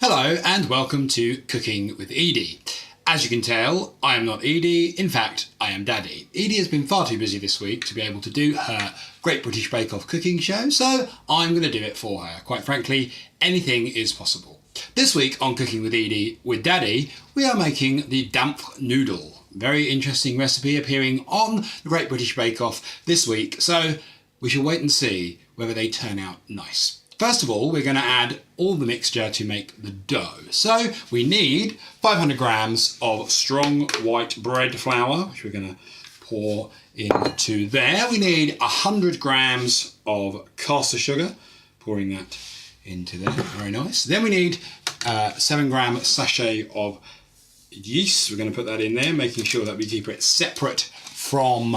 Hello and welcome to Cooking with Edie. As you can tell, I am not Edie, in fact I am Daddy. Edie has been far too busy this week to be able to do her Great British Bake Off cooking show, so I'm going to do it for her. Quite frankly, anything is possible. This week on Cooking with Edie with Daddy, we are making the Dampfnudel. Very interesting recipe appearing on the Great British Bake Off this week, so we shall wait and see whether they turn out nice. First of all, we're going to add all the mixture to make the dough. So we need 500 grams of strong white bread flour, which we're going to pour into there. We need 100 grams of caster sugar, pouring that into there, very nice. Then we need 7 gram sachet of yeast. We're going to put that in there, making sure that we keep it separate from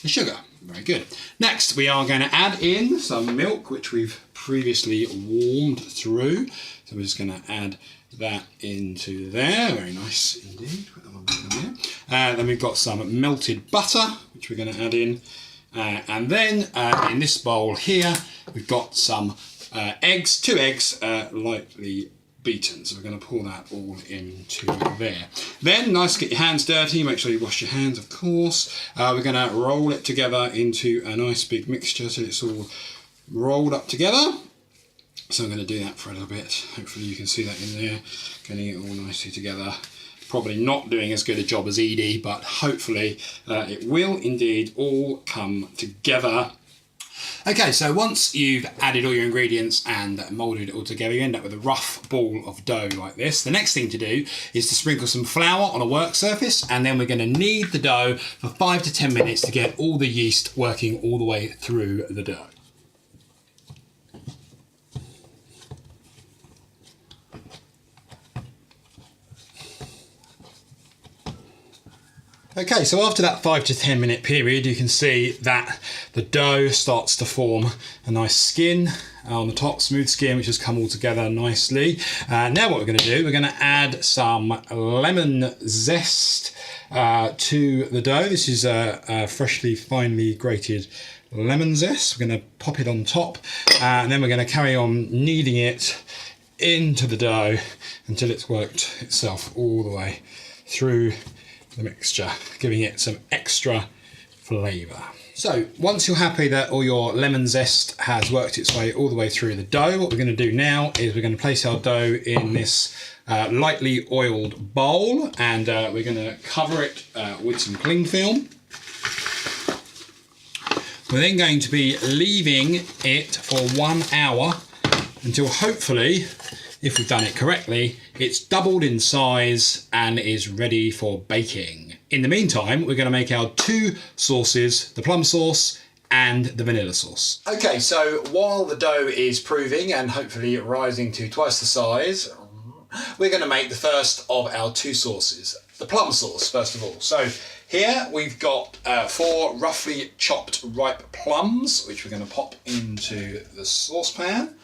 the sugar. Very good. Next, we are going to add in some milk, which we've previously warmed through. So we're just going to add that into there. Very nice indeed. Put that one back in there. Then we've got some melted butter, which we're going to add in. And then in this bowl here, we've got some eggs, 2 eggs, lightly beaten. So we're going to pour that all into there. Then, nice to get your hands dirty. Make sure you wash your hands, of course. We're going to roll it together into a nice big mixture so it's all rolled up together. So I'm going to do that for a little bit. Hopefully you can see that in there. Getting it all nicely together. Probably not doing as good a job as Edie, but hopefully it will indeed all come together. Okay, so once you've added all your ingredients and moulded it all together, you end up with a rough ball of dough like this. The next thing to do is to sprinkle some flour on a work surface, and then we're going to knead the dough for 5 to 10 minutes to get all the yeast working all the way through the dough. Okay, so after that 5 to 10 minute period, you can see that the dough starts to form a nice skin on the top, smooth skin, which has come all together nicely. Now what we're going to do, we're going to add some lemon zest to the dough. This is a freshly, finely grated lemon zest. We're going to pop it on top, and then we're going to carry on kneading it into the dough until it's worked itself all the way through the mixture, giving it some extra flavour. So once you're happy that all your lemon zest has worked its way all the way through the dough, what we're going to do now is we're going to place our dough in this lightly oiled bowl, and we're going to cover it with some cling film. We're then going to be leaving it for 1 hour until hopefully, if we've done it correctly, it's doubled in size and is ready for baking. In the meantime, we're going to make our 2 sauces, the plum sauce and the vanilla sauce. Okay, so while the dough is proving and hopefully rising to twice the size, we're going to make the first of our 2 sauces. The plum sauce, first of all. So here we've got 4 roughly chopped ripe plums, which we're going to pop into the saucepan.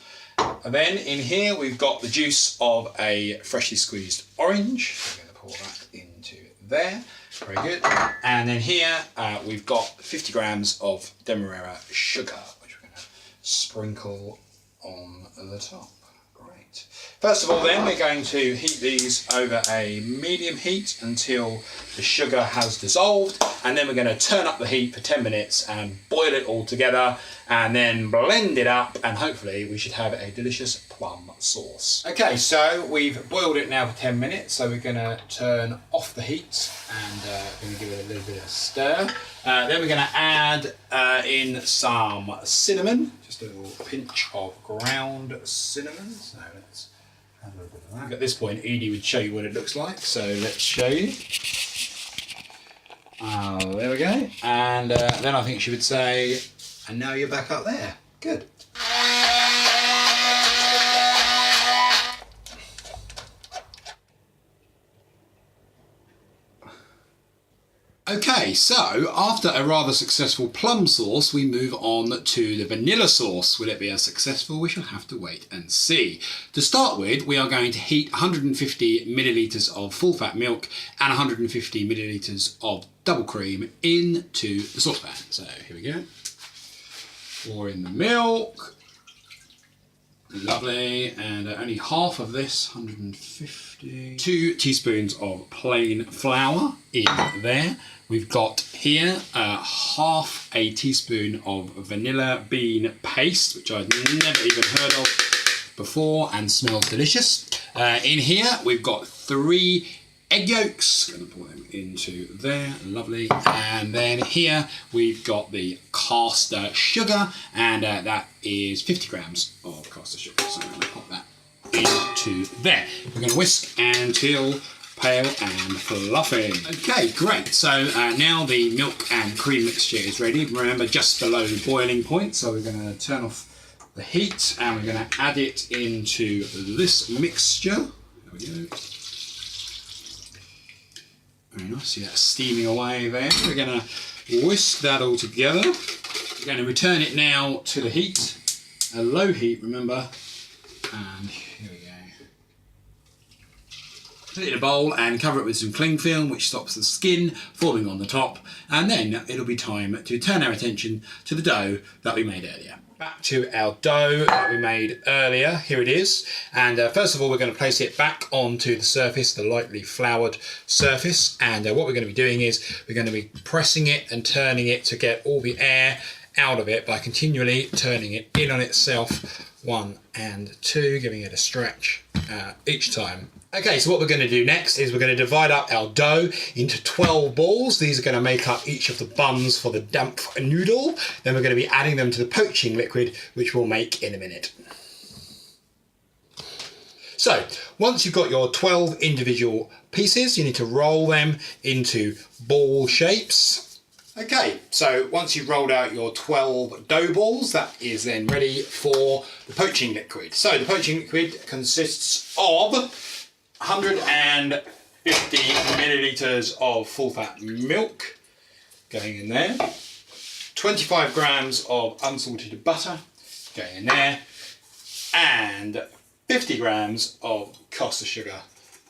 And then in here we've got the juice of a freshly squeezed orange. We're going to pour that into there. Very good. And then here we've got 50 grams of demerara sugar, which we're going to sprinkle on the top. Great. First of all then, we're going to heat these over a medium heat until the sugar has dissolved, and then we're going to turn up the heat for 10 minutes and boil it all together, and then blend it up, and hopefully we should have a delicious plum sauce. Okay, so we've boiled it now for 10 minutes, so we're going to turn off the heat and going to give it a little bit of stir. Then we're going to add in some cinnamon, just a little pinch of ground cinnamon. So let's have a little bit of that. At this point, Edie would show you what it looks like, so let's show you. There we go. And then I think she would say, and now you're back up there. Good. Okay, so after a rather successful plum sauce, we move on to the vanilla sauce. Will it be as successful? We shall have to wait and see. To start with, we are going to heat 150 millilitres of full-fat milk and 150 millilitres of double cream into the saucepan. So here we go. Pour in the milk. Lovely, and only half of this, 150. 2 teaspoons of plain flour in there. We've got here half a teaspoon of vanilla bean paste, which I've never even heard of before and smells delicious. In here we've got 3 egg yolks. I'm going to pour them into there, lovely. And then here we've got the caster sugar, and that is 50 grams of caster sugar. So I'm going to pop that into there. We're going to whisk until pale and fluffy. Okay, great. So now the milk and cream mixture is ready. Remember, just below boiling point. So we're going to turn off the heat and we're going to add it into this mixture. There we go. Very nice. See that steaming away there. We're going to whisk that all together. We're going to return it now to the heat, a low heat, remember. And here we go. Put it in a bowl and cover it with some cling film, which stops the skin forming on the top. And then it'll be time to turn our attention to the dough that we made earlier. Back to our dough that we made earlier. Here it is. And first of all, we're going to place it back onto the surface, the lightly floured surface. And what we're going to be doing is we're going to be pressing it and turning it to get all the air out of it by continually turning it in on itself, 1 and 2, giving it a stretch each time. Okay, so what we're going to do next is we're going to divide up our dough into 12 balls. These are going to make up each of the buns for the Dampfnudel. Then we're going to be adding them to the poaching liquid, which we'll make in a minute. So, once you've got your 12 individual pieces, you need to roll them into ball shapes. Okay, so once you've rolled out your 12 dough balls, that is then ready for the poaching liquid. So the poaching liquid consists of 150 milliliters of full-fat milk going in there, 25 grams of unsalted butter going in there, and 50 grams of caster sugar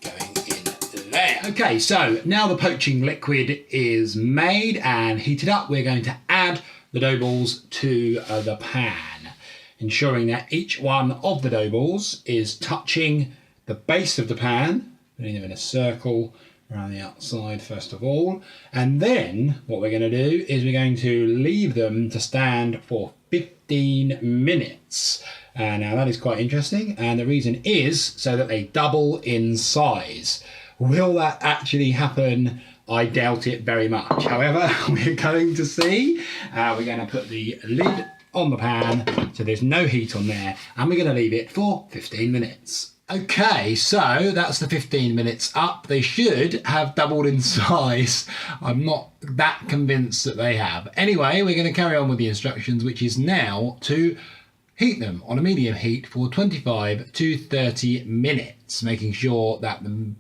going in there. Okay, so now the poaching liquid is made and heated up, we're going to add the dough balls to the pan, ensuring that each one of the dough balls is touching the base of the pan, putting them in a circle around the outside first of all. And then what we're going to do is we're going to leave them to stand for 15 minutes. Now that is quite interesting, and the reason is so that they double in size. Will that actually happen? I doubt it very much. However, we're going to see. We're going to put the lid on the pan so there's no heat on there, and we're going to leave it for 15 minutes. Okay, so that's the 15 minutes up. They should have doubled in size. I'm not that convinced that they have. Anyway, we're going to carry on with the instructions, which is now to heat them on a medium heat for 25 to 30 minutes, making sure that the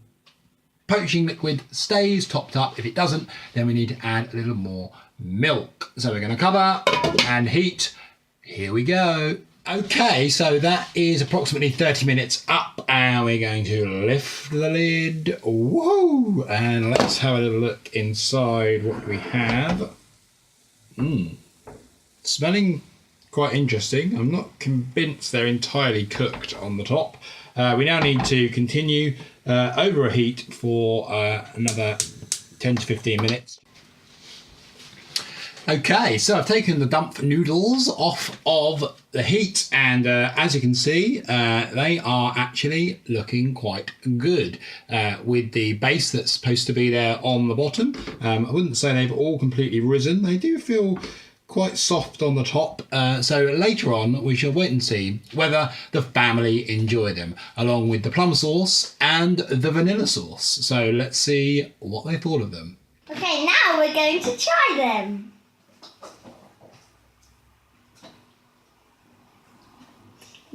poaching liquid stays topped up. If it doesn't, then we need to add a little more milk. So we're going to cover and heat. Here we go. Okay, so that is approximately 30 minutes up, and we're going to lift the lid. Whoa! And let's have a little look inside what we have. Smelling quite interesting. I'm not convinced they're entirely cooked on the top. We now need to continue over a heat for another 10 to 15 minutes. Okay, so I've taken the Dampfnudels off of the heat, and as you can see, they are actually looking quite good with the base that's supposed to be there on the bottom. I wouldn't say they've all completely risen. They do feel quite soft on the top, so later on we shall wait and see whether the family enjoy them, along with the plum sauce and the vanilla sauce. So let's see what they thought of them. Okay, now we're going to try them.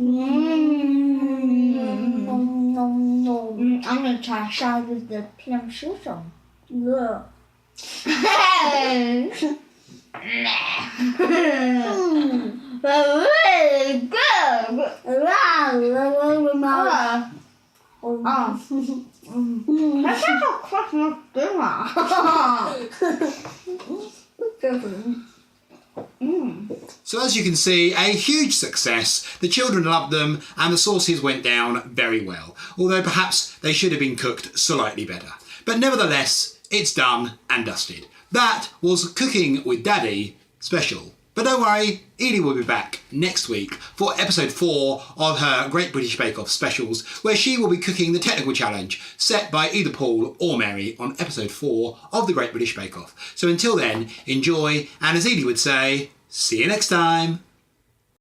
I'm going to try a side with the plum sauce on. Yeah. Really good. That's like a Christmas dinner. So as you can see, a huge success. The children loved them and the sauces went down very well, although perhaps they should have been cooked slightly better. But nevertheless, it's done and dusted. That was Cooking with Daddy special. But don't worry, Edie will be back next week for episode 4 of her Great British Bake Off specials, where she will be cooking the technical challenge set by either Paul or Mary on episode 4 of the Great British Bake Off. So until then, enjoy, and as Edie would say, see you next time.